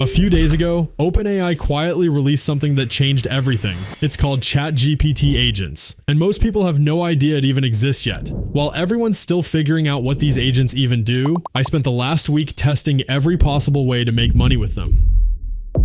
A few days ago, OpenAI quietly released something that changed everything. It's called ChatGPT Agents, and most people have no idea it even exists yet. While everyone's still figuring out what these agents even do, I spent the last week testing every possible way to make money with them.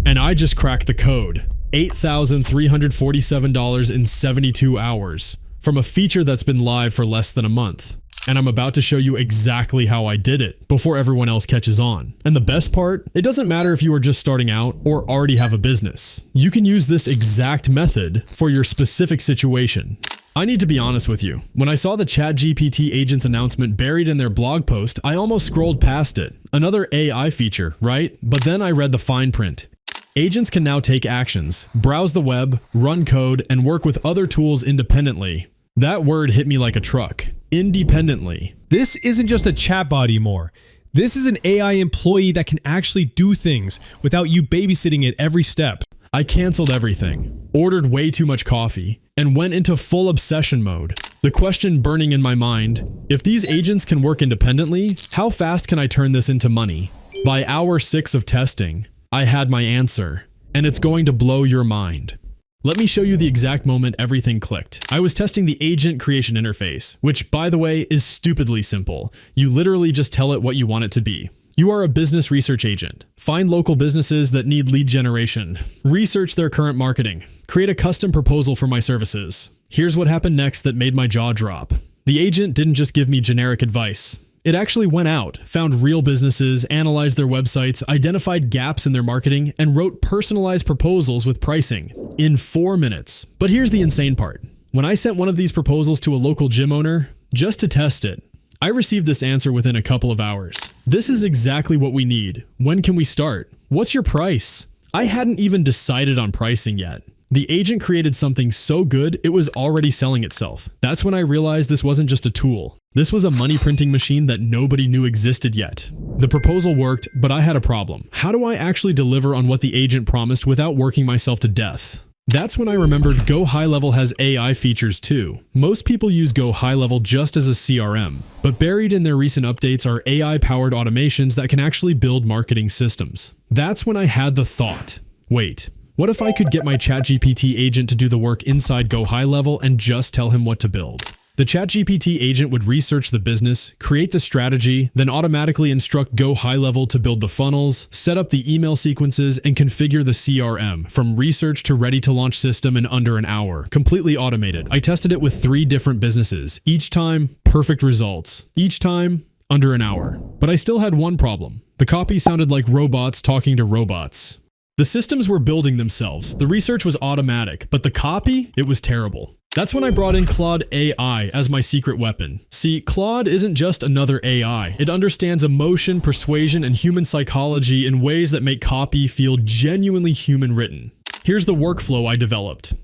And I just cracked the code. $8,347 in 72 hours, from a feature that's been live for less than a month. And I'm about to show you exactly how I did it before everyone else catches on. And the best part, it doesn't matter if you are just starting out or already have a business. You can use this exact method for your specific situation. I need to be honest with you. When I saw the ChatGPT Agents announcement buried in their blog post, I almost scrolled past it. Another AI feature, right? But then I read the fine print. Agents can now take actions, browse the web, run code, and work with other tools independently. That word hit me like a truck. Independently. This isn't just a chatbot anymore. This is an AI employee that can actually do things without you babysitting it every step. I canceled everything, ordered way too much coffee, and went into full obsession mode. The question burning in my mind, if these agents can work independently, how fast can I turn this into money? By hour 6 of testing, I had my answer, and it's going to blow your mind. Let me show you the exact moment everything clicked. I was testing the agent creation interface, which, by the way, is stupidly simple. You literally just tell it what you want it to be. You are a business research agent. Find local businesses that need lead generation. Research their current marketing. Create a custom proposal for my services. Here's what happened next that made my jaw drop. The agent didn't just give me generic advice. It actually went out, found real businesses, analyzed their websites, identified gaps in their marketing, and wrote personalized proposals with pricing in 4 minutes. But here's the insane part. When I sent one of these proposals to a local gym owner, just to test it, I received this answer within a couple of hours. This is exactly what we need. When can we start? What's your price? I hadn't even decided on pricing yet. The agent created something so good, it was already selling itself. That's when I realized this wasn't just a tool. This was a money printing machine that nobody knew existed yet. The proposal worked, but I had a problem. How do I actually deliver on what the agent promised without working myself to death? That's when I remembered GoHighLevel has AI features too. Most people use GoHighLevel just as a CRM, but buried in their recent updates are AI-powered automations that can actually build marketing systems. That's when I had the thought, wait, what if I could get my ChatGPT agent to do the work inside GoHighLevel and just tell him what to build? The ChatGPT agent would research the business, create the strategy, then automatically instruct GoHighLevel to build the funnels, set up the email sequences, and configure the CRM from research to ready to launch system in under an hour. Completely automated. I tested it with 3 different businesses. Each time, perfect results. Each time, under an hour. But I still had one problem. The copy sounded like robots talking to robots. The systems were building themselves, the research was automatic, but the copy, it was terrible. That's when I brought in Claude AI as my secret weapon. See, Claude isn't just another AI. It understands emotion, persuasion, and human psychology in ways that make copy feel genuinely human written. Here's the workflow I developed.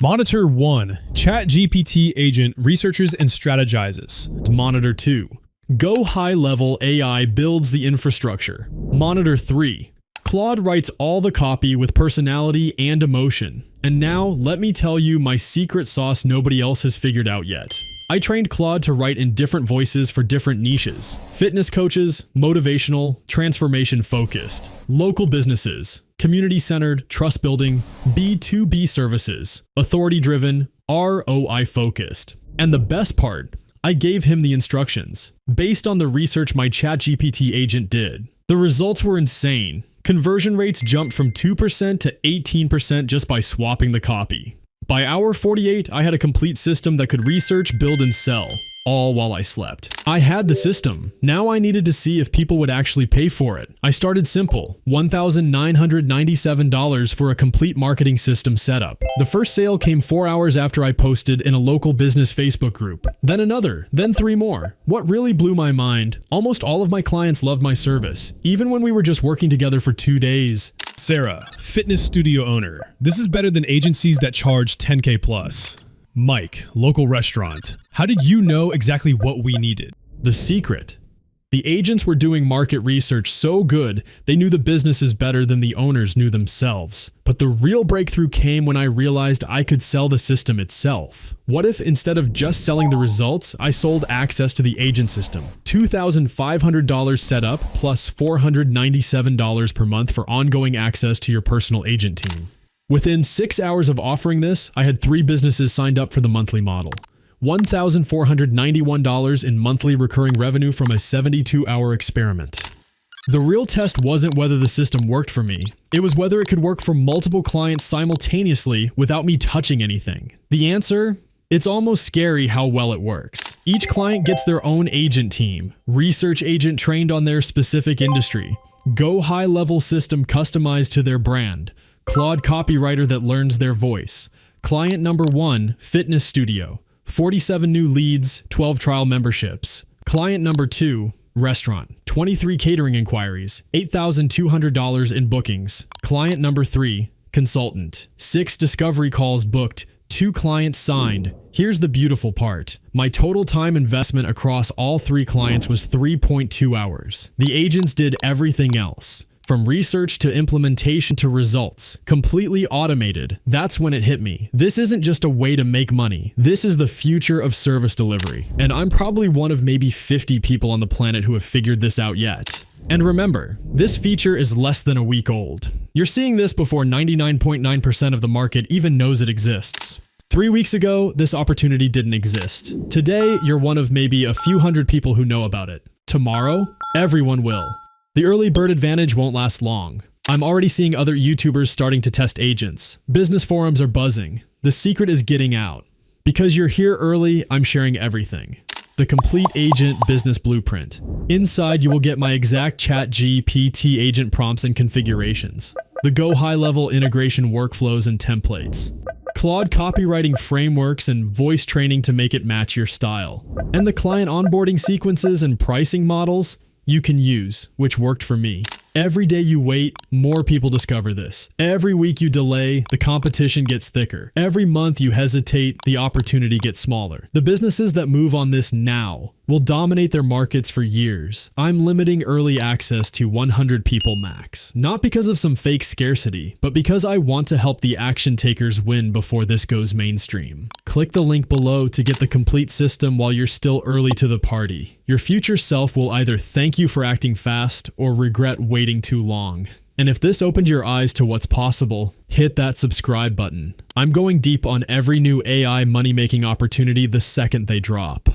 Monitor 1. ChatGPT Agent researches and strategizes. Monitor 2. GoHighLevel AI builds the infrastructure. Monitor 3. Claude writes all the copy with personality and emotion. And now, let me tell you my secret sauce nobody else has figured out yet. I trained Claude to write in different voices for different niches. Fitness coaches, motivational, transformation focused, local businesses, community-centered, trust-building, B2B services, authority-driven, ROI focused. And the best part, I gave him the instructions, based on the research my ChatGPT agent did. The results were insane. Conversion rates jumped from 2% to 18% just by swapping the copy. By hour 48, I had a complete system that could research, build, and sell, all while I slept. I had the system. Now I needed to see if people would actually pay for it. I started simple, $1,997 for a complete marketing system setup. The first sale came 4 hours after I posted in a local business Facebook group. Then another, then 3 more. What really blew my mind, almost all of my clients loved my service, even when we were just working together for 2 days. Sarah, fitness studio owner. This is better than agencies that charge 10K plus. Mike, local restaurant. How did you know exactly what we needed? The secret. The agents were doing market research so good, they knew the businesses better than the owners knew themselves. But the real breakthrough came when I realized I could sell the system itself. What if instead of just selling the results, I sold access to the agent system? $2,500 setup plus $497 per month for ongoing access to your personal agent team. Within 6 hours of offering this, I had 3 businesses signed up for the monthly model. $1,491 in monthly recurring revenue from a 72-hour experiment. The real test wasn't whether the system worked for me. It was whether it could work for multiple clients simultaneously without me touching anything. The answer? It's almost scary how well it works. Each client gets their own agent team, research agent trained on their specific industry, GoHighLevel system customized to their brand, Claude copywriter that learns their voice, client number 1, fitness studio, 47 new leads, 12 trial memberships. Client number 2, restaurant, 23 catering inquiries, $8,200 in bookings. Client number 3, consultant, 6 discovery calls booked, 2 clients signed. Here's the beautiful part. My total time investment across all 3 clients was 3.2 hours. The agents did everything else. From research to implementation to results, completely automated. That's when it hit me. This isn't just a way to make money. This is the future of service delivery. And I'm probably one of maybe 50 people on the planet who have figured this out yet. And remember, this feature is less than a week old. You're seeing this before 99.9% of the market even knows it exists. 3 weeks ago, this opportunity didn't exist. Today, you're one of maybe a few hundred people who know about it. Tomorrow, everyone will. The early bird advantage won't last long. I'm already seeing other YouTubers starting to test agents. Business forums are buzzing. The secret is getting out. Because you're here early, I'm sharing everything. The complete agent business blueprint. Inside, you will get my exact ChatGPT agent prompts and configurations. The GoHighLevel integration workflows and templates. Claude copywriting frameworks and voice training to make it match your style. And the client onboarding sequences and pricing models you can use, which worked for me. Every day you wait, more people discover this. Every week you delay, the competition gets thicker. Every month you hesitate, the opportunity gets smaller. The businesses that move on this now will dominate their markets for years. I'm limiting early access to 100 people max. Not because of some fake scarcity, but because I want to help the action takers win before this goes mainstream. Click the link below to get the complete system while you're still early to the party. Your future self will either thank you for acting fast or regret waiting too long. And if this opened your eyes to what's possible, hit that subscribe button. I'm going deep on every new AI money-making opportunity the second they drop.